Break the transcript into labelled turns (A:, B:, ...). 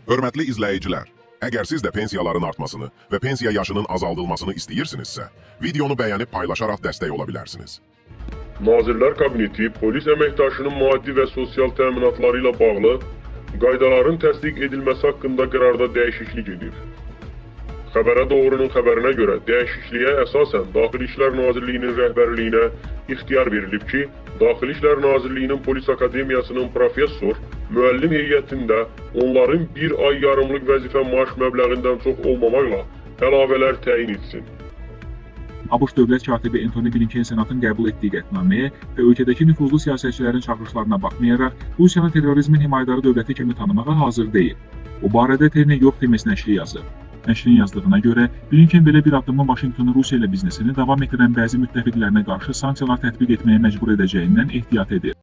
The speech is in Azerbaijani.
A: Hörmətli izləyicilər, əgər siz də pensiyaların artmasını və pensiya yaşının azaldılmasını istəyirsinizsə, videonu bəyənib paylaşaraq dəstək ola bilərsiniz.
B: Nazirlər Kabineti polis əməkdaşının maddi və sosial təminatları ilə bağlı qaydaların təsdiq edilməsi haqqında qərarda dəyişiklik edir. Xəbərə doğrunun xəbərinə görə dəyişikliyə əsasən Daxili İşlər Nazirliyinin rəhbərliyinə ixtiyar verilib ki, Daxili İşlər Nazirliyinin Polis Akademiyasının professor, müəllim heyətində onların bir ay yarımlıq vəzifə maaş məbləğindən çox olmamaqla əlavələr təyin etsin.
C: ABŞ Dövlət katibi Antony Blinken Senatın qəbul etdiyi qətnaməyə və ölkədəki nüfuzlu siyasətçilərin çağırışlarına baxmayaraq, Rusiyanı terrorizmin himayədarı dövləti kimi tanımağa hazır deyil. Bu barədə TN York Times nəşri yazır. Nəşrin yazdığına görə, Blinken belə bir addımın Vaşinqtonu Rusiya ilə biznesini davam etdirən bəzi müttəfiqlərinə qarşı sanksiyalar tətbiq etməyə məcbur edəcəyindən ehtiyat edir.